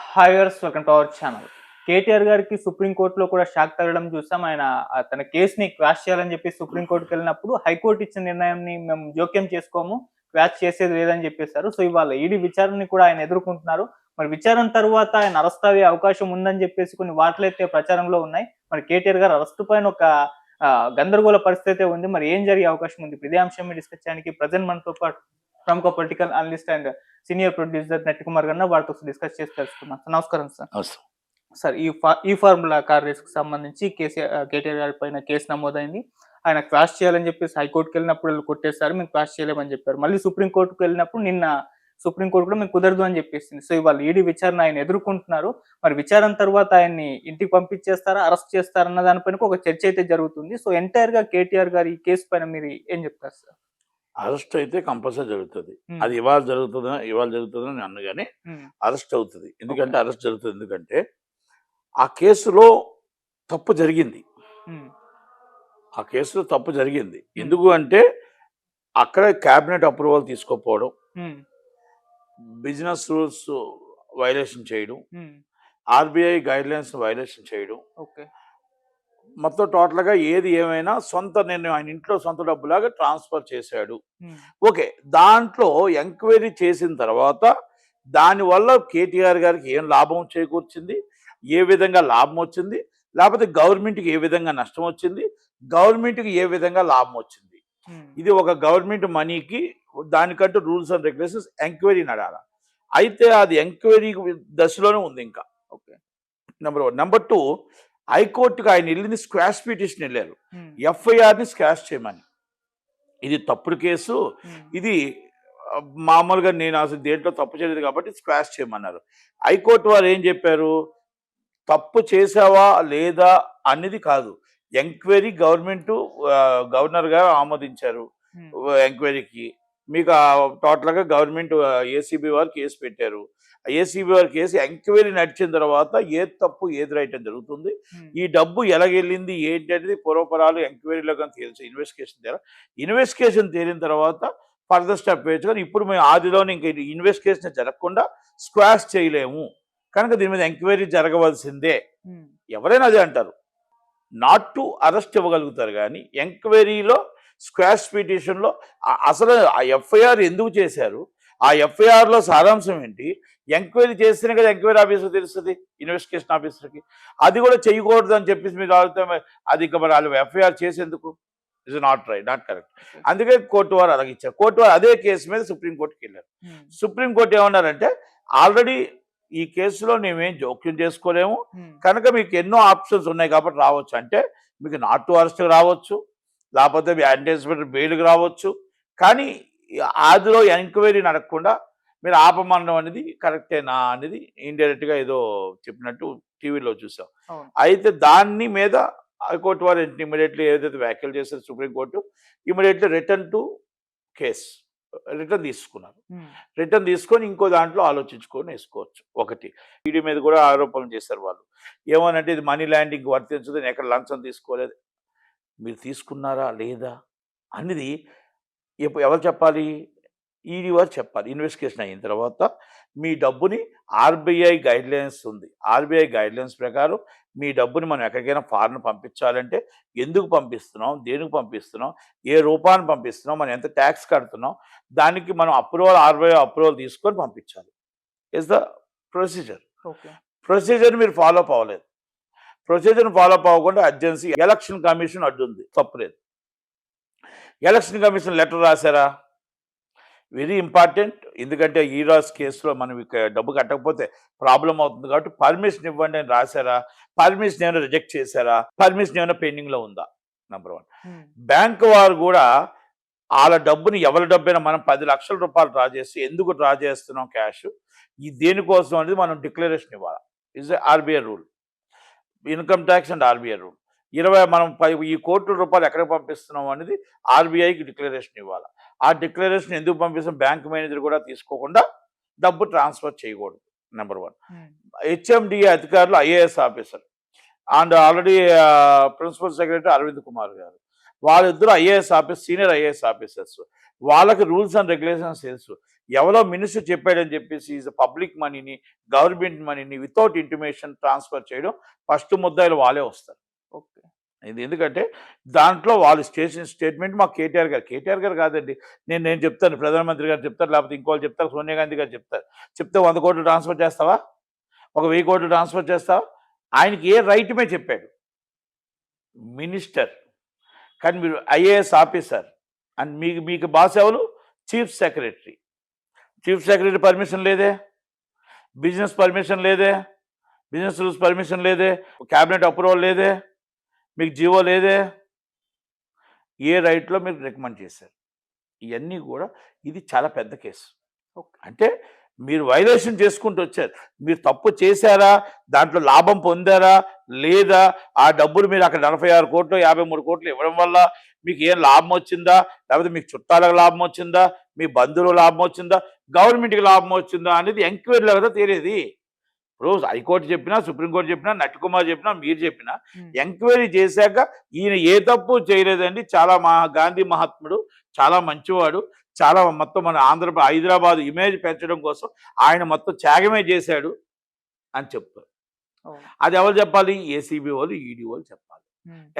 Hi viewers, welcome to our channel. KTR గారికి సుప్రీంకోర్టులో కూడా షాక్ తగలడం చూసాం. ఆయన తన కేసుని క్వాష్ చేయాలని చెప్పి సుప్రీంకోర్టుకి వెళ్ళినప్పుడు హైకోర్టు ఇచ్చిన నిర్ణయాన్ని మేము జోక్యం చేసుకోము, క్వాష్ చేసేది లేదని చెప్పేశారు. సో ఇవాళ ఈడీ విచారణని కూడా ఆయన ఎదుర్కొంటున్నారు. మరి విచారణ తర్వాత ఆయన అరెస్ట్ అయ్యే అవకాశం ఉందని చెప్పేసి కొన్ని వార్తలైతే ప్రచారంలో ఉన్నాయి. మరి కేటీఆర్ గారు అరెస్ట్ పైన ఒక గందరగోళ పరిస్థితి ఉంది. మరి ఏం జరిగే అవకాశం ఉంది? ఇదే అంశం మీద డిస్కస్ చేయడానికి ప్రజెంట్ మనతో పాటు ప్రముఖ political analyst and senior producer Natti Kumar garu వారితో డిస్కస్ చేసి తెలుసుకున్నాం. నమస్కారం సార్. సార్, ఈ ఫార్ములా కార్ రేస్ కి సంబంధించి కేటీఆర్ గారి పైన కేసు నమోదైంది. ఆయన క్వాష్ చేయాలని చెప్పేసి హైకోర్టుకి వెళ్ళినప్పుడు వీళ్ళు కొట్టేశారు, మేము క్వాష్ చేయలేమని చెప్పారు. మళ్ళీ సుప్రీంకోర్టుకు వెళ్ళినప్పుడు నిన్న సుప్రీంకోర్టు కూడా మేము కుదరదు అని చెప్పేసింది. సో ఇవాళ ఈడీ విచారణ ఆయన ఎదుర్కొంటున్నారు. మరి విచారణ తర్వాత ఆయన్ని ఇంటికి పంపించేస్తారా, అరెస్ట్ చేస్తారన్న దానిపైన ఒక చర్చ అయితే జరుగుతుంది. సో ఎంటైర్ గా కేటీఆర్ గారి ఈ కేసు పైన మీరు ఏం చెప్తారు సార్? అరెస్ట్ అయితే కంపల్సరీ జరుగుతుంది. అది ఇవాళ జరుగుతుందని నేను అన్నగానే అరెస్ట్ అవుతుంది. ఎందుకంటే అరెస్ట్ జరుగుతుంది, ఎందుకంటే ఆ కేసులో తప్పు జరిగింది. ఎందుకు అంటే అక్కడ క్యాబినెట్ అప్రూవల్ తీసుకోకపోవడం, బిజినెస్ రూల్స్ వైలేషన్ చేయడం, ఆర్బీఐ గైడ్ లైన్స్ వైలేషన్ చేయడం, మొత్తం టోటల్గా ఏది ఏమైనా సొంత నిర్ణయం, ఆయన ఇంట్లో సొంత డబ్బులాగా ట్రాన్స్ఫర్ చేశాడు. ఓకే, దాంట్లో ఎంక్వైరీ చేసిన తర్వాత దానివల్ల కేటీఆర్ గారికి ఏం లాభం చేకూర్చింది, ఏ విధంగా లాభం వచ్చింది, లేకపోతే గవర్నమెంట్కి ఏ విధంగా నష్టం వచ్చింది, గవర్నమెంట్కి ఏ విధంగా లాభం వచ్చింది, ఇది ఒక గవర్నమెంట్ మనీకి దానికంటూ రూల్స్ అండ్ రెగ్యులేషన్స్ ఎంక్వైరీ నడాల. అయితే అది ఎంక్వైరీ దశలోనే ఉంది ఇంకా. Okay, number 1. నెంబర్ 2, హైకోర్టుకి ఆయన వెళ్ళింది స్క్వాష్ పిటిషన్ వెళ్ళారు, ఎఫ్ఐఆర్ని స్క్వాష్ చేయమని. ఇది తప్పుడు కేసు, ఇది మామూలుగా నేను అసలు దేంట్లో తప్పు చేయలేదు కాబట్టి స్క్వాష్ చేయమన్నారు. హైకోర్టు వారు ఏం చెప్పారు, తప్పు చేసావా లేదా అనేది కాదు, ఎంక్వైరీ గవర్నర్ గారు ఆమోదించారు ఎంక్వైరీకి. మీకు టోటల్గా గవర్నమెంట్ ఏసీబీ వారు కేసు పెట్టారు. ఏసీబీ వారి కేసు ఎంక్వైరీ నడిచిన తర్వాత ఏది తప్పు ఏది రైట్ అని జరుగుతుంది. ఈ డబ్బు ఎలాగెళ్ళింది ఏంటి అనేది పూర్వపరాలు ఎంక్వైరీలో కానీ తెలుసు, ఇన్వెస్టిగేషన్ తేలిన తర్వాత ఫర్దర్ స్టెప్ వేయచ్చు. కానీ ఇప్పుడు మేము ఆదిలోనే ఇంకా ఇన్వెస్టిగేషన్ జరగకుండా స్క్వాష్ చేయలేము కనుక దీని మీద ఎంక్వైరీ జరగవలసిందే. ఎవరైనా అదే అంటారు, నాట్ టు అరెస్ట్ ఇవ్వగలుగుతారు కానీ ఎంక్వైరీలో స్క్వాష్ పిటిషన్లో అసలు ఆ ఎఫ్ఐఆర్ ఎందుకు చేశారు, ఆ ఎఫ్ఐఆర్లో సారాంశం ఏంటి, ఎంక్వైరీ చేస్తేనే కదా ఎంక్వైరీ ఆఫీసర్ తెలుస్తుంది ఇన్వెస్టిగేషన్ ఆఫీసర్కి. అది కూడా చేయకూడదు అని చెప్పేసి మీరు ఆలోచన, అది ఇంకా మరి వాళ్ళు ఎఫ్ఐఆర్ చేసేందుకు is not right, not correct. అందుకే కోర్టు వారు అలాగిచ్చారు. కోర్టు వారు అదే కేసు మీద సుప్రీంకోర్టుకి వెళ్ళారు. సుప్రీంకోర్టు ఏమన్నారంటే, ఆల్రెడీ ఈ కేసులో మేమేం జోక్యం చేసుకోలేము కనుక మీకు ఎన్నో ఆప్షన్స్ ఉన్నాయి కాబట్టి రావచ్చు. అంటే మీకు నాట్ టు అరెస్ట్ రావచ్చు, లేకపోతే యాంటిసిపేటరీ బెయిల్కి రావచ్చు, కానీ ఆదిలో ఎంక్వైరీ నడకుండా మీరు ఆపమనడం అనేది కరెక్టేనా అనేది ఇండైరెక్ట్గా ఏదో చెప్పినట్టు టీవీలో చూసాం. అయితే దాన్ని మీద హైకోర్టు వారు ఇమీడియట్లీ ఏదైతే వ్యాఖ్యలు చేశారు supreme court, immediately return to case return తీసుకున్నారు. రిటర్న్ తీసుకొని ఇంకో దాంట్లో ఆలోచించుకొని వేసుకోవచ్చు. ఒకటి, ఈడీ మీద కూడా ఆరోపణలు చేశారు వాళ్ళు. ఏమనంటే ఇది మనీ ల్యాండింగ్ వర్తించదు, నేను ఎక్కడ లంచం తీసుకోలేదు. మీరు తీసుకున్నారా లేదా అనేది ఎవరు చెప్పాలి? ఈడీ వారు చెప్పాలి. ఇన్వెస్టిగేషన్ అయిన తర్వాత మీ డబ్బుని ఆర్బీఐ గైడ్లైన్స్ ఉంది, ఆర్బీఐ గైడ్లైన్స్ ప్రకారం మీ డబ్బుని మనం ఎక్కడికైనా ఫారెన్ పంపించాలంటే ఎందుకు పంపిస్తున్నాం, దేనికి పంపిస్తున్నాం, ఏ రూపాన్ని పంపిస్తున్నాం, మనం ఎంత ట్యాక్స్ కడుతున్నాం, దానికి మనం ఆర్బీఐ అప్రూవల్ తీసుకొని పంపించాలి. Is the procedure. ప్రొసీజర్ మీరు ఫాలో అప్ అవ్వలేదు. ప్రొసీజర్ని ఫాలో అప్ అవ్వకుండా అర్జెన్సీ ఎలక్షన్ కమిషన్ అడ్డుంది, తప్పులేదు. ఎలక్షన్ కమిషన్ లెటర్ రాశారా? Very important. ఎందుకంటే ఈరాస్ కేసులో మనం డబ్బు కట్టకపోతే ప్రాబ్లం అవుతుంది కాబట్టి పర్మిషన్ ఇవ్వండి అని రాశారా? పర్మిషన్ ఏమైనా రిజెక్ట్ చేశారా? పర్మిషన్ ఏమైనా పెండింగ్లో ఉందా? నెంబర్ 1. బ్యాంక్ వారు కూడా వాళ్ళ డబ్బుని, ఎవరి డబ్బైనా మనం 10 లక్షల రూపాయలు డ్రా చేసి ఎందుకు డ్రా చేస్తున్నాం క్యాష్, ఈ దేనికోసం అనేది మనం డిక్లరేషన్ ఇవ్వాలి. Is RBI rule, income tax and RBI rule. మనం ఈ కోట్ల రూపాయలు ఎక్కడికి పంపిస్తున్నాం అనేది ఆర్బీఐకి డిక్లరేషన్ ఇవ్వాలి. ఆ డిక్లరేషన్ ఎందుకు పంపిస్తాం, బ్యాంక్ మేనేజర్ కూడా తీసుకోకుండా డబ్బు ట్రాన్స్ఫర్ చేయకూడదు. నెంబర్ 1. హెచ్ఎండిఏ అధికారులు, IAS officer and already principal secretary Arvind Kumar garu, వాళ్ళిద్దరు IAS officer, senior IAS officers. వాళ్ళకి రూల్స్ అండ్ రెగ్యులేషన్స్ తెలుసు. ఎవరో మినిస్టర్ చెప్పాడని చెప్పేసి పబ్లిక్ మనీని, గవర్నమెంట్ మనీని వితౌట్ ఇంటిమేషన్ ట్రాన్స్ఫర్ చేయడం ఫస్ట్ ముద్దాయిలు వాళ్ళే వస్తారు. ఓకే. ఇది ఎందుకంటే దాంట్లో వాళ్ళు స్టేట్మెంట్ మాకు కేటీఆర్ గారు కాదండి, నేను చెప్తాను, ప్రధానమంత్రి గారు చెప్తారు, లేకపోతే ఇంకోళ్ళు చెప్తారు, సోనియా గాంధీ గారు చెప్తారు. చెప్తే 100 కోట్లు ట్రాన్స్ఫర్ చేస్తావా, ఒక 1000 కోట్లు ట్రాన్స్ఫర్ చేస్తావా? ఆయనకి ఏ రైట్ మీద చెప్పాడు మినిస్టర్. కానీ మీరు ఐఏఎస్ ఆఫీసర్ అండ్ మీకు బాస్ ఎవరు? Chief secretary. Chief secretary permission లేదే, బిజినెస్ పర్మిషన్ లేదే, బిజినెస్ రూల్స్ పర్మిషన్ లేదే, క్యాబినెట్ అప్రూవల్ లేదే, మీకు జీవో లేదే, ఏ రైట్లో మీరు రికమెండ్ చేశారు? ఇవన్నీ కూడా ఇది చాలా పెద్ద కేసు. అంటే మీరు వైలేషన్ చేసుకుంటూ వచ్చారు. మీరు తప్పు చేశారా, దాంట్లో లాభం పొందారా లేదా, ఆ డబ్బులు మీరు అక్కడ 46 కోట్లు 53 కోట్లు ఇవ్వడం వల్ల మీకు ఏం లాభం వచ్చిందా, లేకపోతే మీకు చుట్టాలకు లాభం వచ్చిందా, మీ బంధువులకు లాభం వచ్చిందా, గవర్నమెంట్కి లాభం వచ్చిందా అనేది ఎంక్వైరీలో కదా తెలియదు. రోజు హైకోర్టు చెప్పినా, సుప్రీంకోర్టు చెప్పినా, నట్టుకుమార్ చెప్పినా, మీరు చెప్పినా ఎంక్వైరీ చేశాక ఈయన ఏ తప్పు చేయలేదండి, చాలా గాంధీ మహాత్ముడు, చాలా మంచివాడు, చాలా మొత్తం మన హైదరాబాద్ ఇమేజ్ పెంచడం కోసం ఆయన మొత్తం త్యాగమే చేశాడు అని చెప్తారు. అది ఎవరు చెప్పాలి? ఏసీబీ వాళ్ళు, ఈడీ వాళ్ళు చెప్పాలి.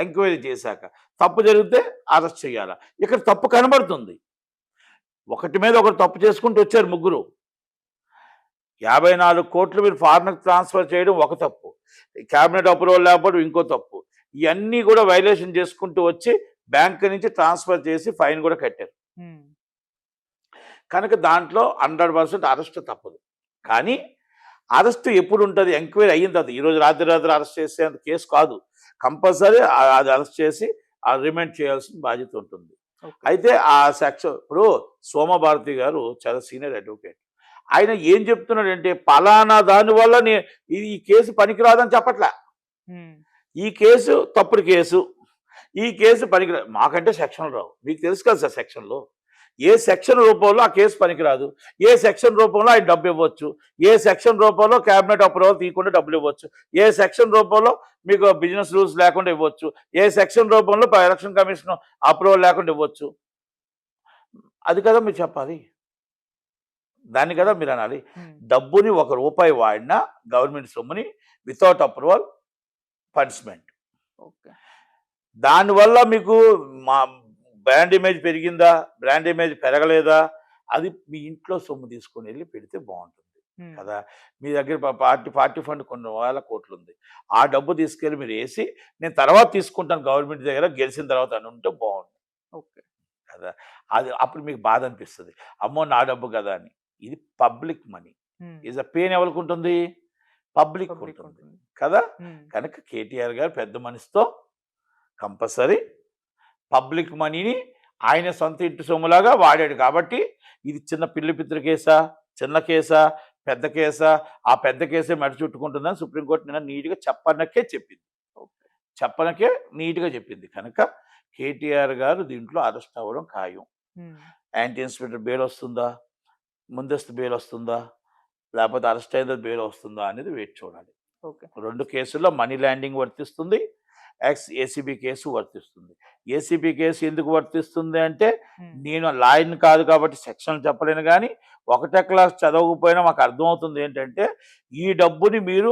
ఎంక్వైరీ చేశాక తప్పు జరిగితే అరెస్ట్ చేయాలి. ఇక్కడ తప్పు కనబడుతుంది. ఒకటి మీద ఒకరు తప్పు చేసుకుంటూ వచ్చారు ముగ్గురు. 54 కోట్లు మీరు ఫారిన్ ట్రాన్స్ఫర్ చేయడం ఒక తప్పు, క్యాబినెట్ అప్రూవల్ లేకపోవడం ఇంకో తప్పు. ఇవన్నీ కూడా వైలేషన్ చేసుకుంటూ వచ్చి బ్యాంక్ నుంచి ట్రాన్స్ఫర్ చేసి ఫైన్ కూడా కట్టారు. కనుక దాంట్లో 100% అరెస్ట్ తప్పదు. కానీ అరెస్ట్ ఎప్పుడు ఉంటుంది? ఎంక్వైరీ అయిన తర్వాత. ఈరోజు రాత్రి అరెస్ట్ చేసేంత కేసు కాదు. కంపల్సరీ అది అరెస్ట్ చేసి రిమాండ్ చేయాల్సిన బాధ్యత ఉంటుంది. అయితే ఆ సెక్షన్ ఇప్పుడు సోమభారతి గారు చాలా సీనియర్ అడ్వకేట్. ఆయన ఏం చెప్తున్నాడంటే పలానా దానివల్ల ఈ కేసు పనికిరాదని చెప్పట్లే. ఈ కేసు తప్పుడు కేసు, ఈ కేసు పనికిరాదు. మాకంటే సెక్షన్లు రావు, మీకు తెలుసు కదా సార్. సెక్షన్లో ఏ సెక్షన్ రూపంలో ఆ కేసు పనికిరాదు, ఏ సెక్షన్ రూపంలో ఆయన డబ్బు ఇవ్వచ్చు, ఏ సెక్షన్ రూపంలో క్యాబినెట్ అప్రూవల్ తీయకుండా డబ్బులు ఇవ్వచ్చు, ఏ సెక్షన్ రూపంలో మీకు బిజినెస్ రూల్స్ లేకుండా ఇవ్వచ్చు, ఏ సెక్షన్ రూపంలో ఎలక్షన్ కమిషన్ అప్రూవల్ లేకుండా ఇవ్వచ్చు. అది కదా మీరు చెప్పాలి, దాన్ని కదా మీరు అనాలి. డబ్బుని ₹1 వాడినా గవర్నమెంట్ సొమ్ముని వితౌట్ అప్రూవల్ పనిష్మెంట్. దానివల్ల మీకు బ్రాండ్ ఇమేజ్ పెరిగిందా, బ్రాండ్ ఇమేజ్ పెరగలేదా, అది మీ ఇంట్లో సొమ్ము తీసుకొని వెళ్ళి పెడితే బాగుంటుంది కదా. మీ దగ్గర పార్టీ ఫండ్ కొన్ని వేల కోట్లు ఉంది, ఆ డబ్బు తీసుకెళ్ళి మీరు వేసి నేను తర్వాత తీసుకుంటాను గవర్నమెంట్ దగ్గర గెలిచిన తర్వాత అని ఉంటే బాగుంటుంది కదా. అది అప్పుడు మీకు బాధ అనిపిస్తుంది, అమ్మో నా డబ్బు కదా అని. ఇది public money. Is a pain ఎవరికి ఉంటుంది? పబ్లిక్ ఉంటుంది కదా. కనుక కేటీఆర్ గారు పెద్ద మనసుతో కంపల్సరీ పబ్లిక్ మనీని ఆయన సొంత ఇంటి సొమ్ములాగా వాడాడు. కాబట్టి ఇది చిన్న పిల్లి పిత్ర కేసా, చిన్న కేసా, పెద్ద కేసా? ఆ పెద్ద కేసే మెడ చుట్టుకుంటుందని సుప్రీంకోర్టు నిన్న నీట్గా చెప్పనకే చెప్పింది. కనుక కేటీఆర్ గారు దీంట్లో అరెస్ట్ అవ్వడం ఖాయం. యాంటీ ఇన్స్పెక్టర్ బెయిల్ వస్తుందా, ముందస్తు బెయిల్ వస్తుందా, లేకపోతే అరెస్ట్ అయిన బెయిల్ వస్తుందా అనేది వేచి చూడాలి. 2 కేసుల్లో మనీ ల్యాండింగ్ వర్తిస్తుంది, ఏసీబీ కేసు వర్తిస్తుంది. ఏసీబీ కేసు ఎందుకు వర్తిస్తుంది అంటే, నేను లాయర్ని కాదు కాబట్టి సెక్షన్లు చెప్పలేను, కానీ 1వ క్లాస్ చదవకపోయినా మాకు అర్థమవుతుంది ఏంటంటే, ఈ డబ్బుని మీరు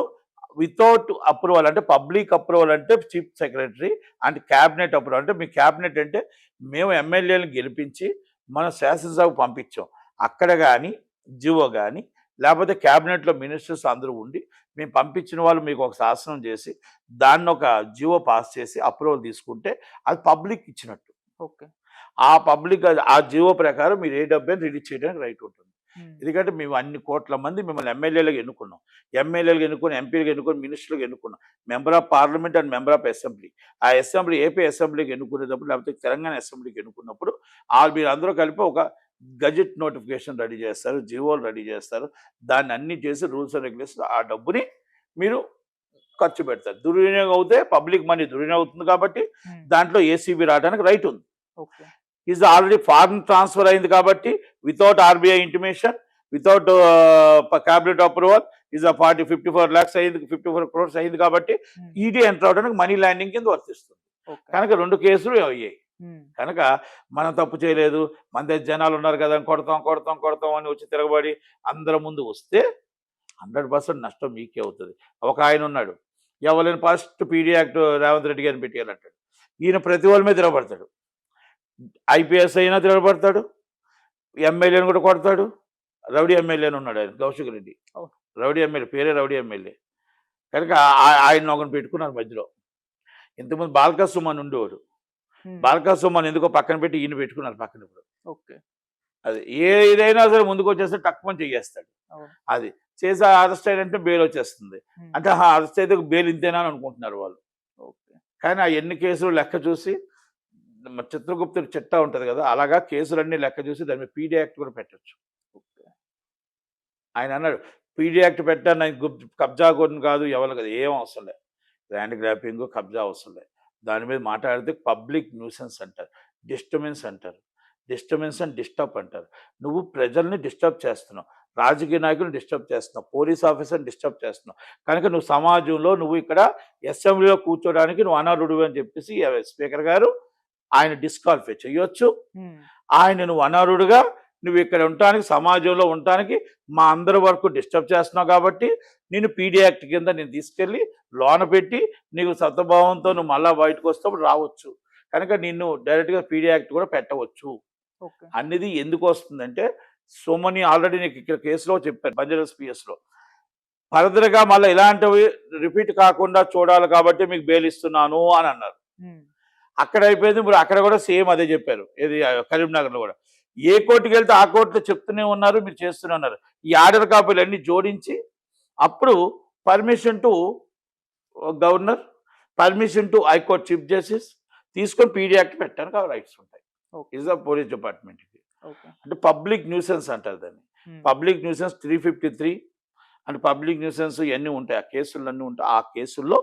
వితౌట్ అప్రూవల్, అంటే పబ్లిక్ అప్రూవల్ అంటే chief secretary and cabinet approval అంటే, మీ క్యాబినెట్ అంటే మేము ఎమ్మెల్యేలను గెలిపించి మనం శాసనసభకు పంపించాం, అక్కడ కానీ జివో కానీ లేకపోతే క్యాబినెట్లో మినిస్టర్స్ అందరూ ఉండి మేము పంపించిన వాళ్ళు మీకు ఒక శాసనం చేసి దాన్ని ఒక జివో పాస్ చేసి అప్రూవల్ తీసుకుంటే అది పబ్లిక్ ఇచ్చినట్టు. ఆ పబ్లిక్ ఆ జివో ప్రకారం మీరు ఏ డబ్బైనా రిలీజ్ చేయడానికి రైట్ ఉంటుంది. ఎందుకంటే మేము అన్ని కోట్ల మంది మిమ్మల్ని ఎమ్మెల్యేలకు ఎన్నుకున్నాం, ఎంపీలకు ఎన్నుకొని, మినిస్టర్లకు ఎన్నుకున్నాం, member of parliament and member of assembly. ఆ అసెంబ్లీ ఏపీ అసెంబ్లీకి ఎన్నుకునేటప్పుడు లేకపోతే తెలంగాణ అసెంబ్లీకి ఎన్నుకున్నప్పుడు మీరు అందరూ కలిపి ఒక గజెట్ నోటిఫికేషన్ రెడీ చేస్తారు, జివోలు రెడీ చేస్తారు, దాన్ని అన్ని చేసి రూల్స్ అండ్ రెగ్యులేషన్స్ ఆ డబ్బుని మీరు ఖర్చు పెడతారు. దుర్వినియోగం అవుతే పబ్లిక్ మనీ దుర్వినియోగం అవుతుంది కాబట్టి దాంట్లో ఏసీబీ రావడానికి రైట్ ఉంది. ఈజ్ ఆల్రెడీ ఫారిన్ ట్రాన్స్ఫర్ అయింది కాబట్టి without RBI intimation, without cabinet approval is 54 lakhs అయింది, 54 crores అయింది కాబట్టి ఈడీ ఎంటర్ అవడానికి మనీ ల్యాండింగ్ కింద వర్తిస్తుంది. కనుక 2 కేసులు అయ్యాయి. కనుక మనం తప్పు చేయలేదు, మన దగ్గర జనాలు ఉన్నారు కదా అని కొడతాం కొడతాం కొడతాం అని వచ్చి తిరగబడి అందరి ముందు వస్తే 100% నష్టం మీకే అవుతుంది. ఒక ఆయన ఉన్నాడు, ఎవరైనా first PD act Revanth Reddy గారిని పెట్టేయాలంటాడు. ఈయన ప్రతి వాళ్ళ మీద తిరగబడతాడు. ఐపీఎస్ అయినా తిరగబడతాడు, ఎమ్మెల్యేని కూడా కొడతాడు. రౌడీ ఎమ్మెల్యేని ఉన్నాడు ఆయన, కౌశిక్ రెడ్డి. అవును. రౌడీ ఎమ్మెల్యే, పేరే రౌడీ ఎమ్మెల్యే. కనుక ఆయన ఒకరిని పెట్టుకున్నారు మధ్యలో. ఇంతకుముందు బాల్కా సుమన్ ఉండేవాడు. బాల్కా సుమన్ ఎందుకో పక్కన పెట్టి ఈయన పెట్టుకున్నారు పక్కన. ఇప్పుడు ఓకే. అది ఏదైనా సరే ముందుకు వచ్చేస్తే తక్కువ చేయేస్తాడు. అవును. అది చేసి అరెస్ట్ అయ్యారంటే బెయిల్ వచ్చేస్తుంది. అంటే అరెస్ట్ అయితే బెయిల్ ఇంతేనా అని అనుకుంటున్నారు వాళ్ళు. ఓకే. కానీ ఆ ఎన్ని కేసులు లెక్క చూసి చిత్రగుప్తుడి చిట్టా ఉంటుంది కదా, అలాగా కేసులన్నీ లెక్క చూసి దాని మీద పీడీ యాక్ట్ కూడా పెట్టచ్చు. ఆయన అన్నాడు, పీడీ యాక్ట్ పెట్టాను కబ్జా కొన్ని కాదు, ఎవరు కదా, ఏం అవసరం లేదు. ల్యాండ్ గ్రాపింగ్ కబ్జా అవసరం లేదు. దాని మీద మాట్లాడితే పబ్లిక్ న్యూసెన్స్ అంటారు, డిస్టర్బెన్స్ అంటారు, డిస్టర్బెన్స్ అండ్ డిస్టర్బ్ అంటారు. నువ్వు ప్రజల్ని డిస్టర్బ్ చేస్తున్నావు, రాజకీయ నాయకులను డిస్టర్బ్ చేస్తున్నావు, పోలీస్ ఆఫీసర్ని డిస్టర్బ్ చేస్తున్నావు. కనుక నువ్వు సమాజంలో నువ్వు ఇక్కడ అసెంబ్లీలో కూర్చోడానికి నువ్వు అనర్హుడు అని చెప్పేసి స్పీకర్ గారు ఆయన డిస్క్వాలిఫై చేయొచ్చు. ఆయన నువ్వు అనర్హుడుగా నువ్వు ఇక్కడ ఉండటానికి, సమాజంలో ఉండటానికి మా అందరి వరకు డిస్టర్బ్ చేస్తున్నావు కాబట్టి నేను పీడీ యాక్ట్ కింద నేను తీసుకెళ్ళి లోన పెట్టి నీకు సత్వభావంతో నువ్వు మళ్ళా బయటకు వస్తే రావచ్చు. కనుక నిన్ను డైరెక్ట్గా పీడీ యాక్ట్ కూడా పెట్టవచ్చు అనేది ఎందుకు వస్తుందంటే, సోమని ఆల్రెడీ నీకు ఇక్కడ కేసులో చెప్పాను, బంజారాస్ పిఎస్లో ఫర్దర్గా మళ్ళీ ఇలాంటివి రిపీట్ కాకుండా చూడాలి కాబట్టి మీకు బెయిల్ ఇస్తున్నాను అని అన్నారు. అక్కడ అయిపోయింది. ఇప్పుడు అక్కడ కూడా సేమ్ అదే చెప్పారు, ఏది కరీంనగర్లో కూడా. ఏ కోర్టుకి వెళ్తే ఆ కోర్టులో చెప్తూనే ఉన్నారు, మీరు చేస్తూనే ఉన్నారు. ఈ ఆర్డర్ కాపీలు అన్నీ జోడించి అప్పుడు permission to governor, permission to high court chief justice తీసుకొని పీడీ యాక్ట్ పెట్టడానికి ఆ రైట్స్ ఉంటాయి. ఇస్ ద పోలీస్ డిపార్ట్మెంట్కి. అంటే పబ్లిక్ న్యూసెన్స్ అంటారు దాన్ని. Public nuisance 353 and public nuisance ఇవన్నీ ఉంటాయి, ఆ కేసులు అన్నీ ఉంటాయి. ఆ కేసుల్లో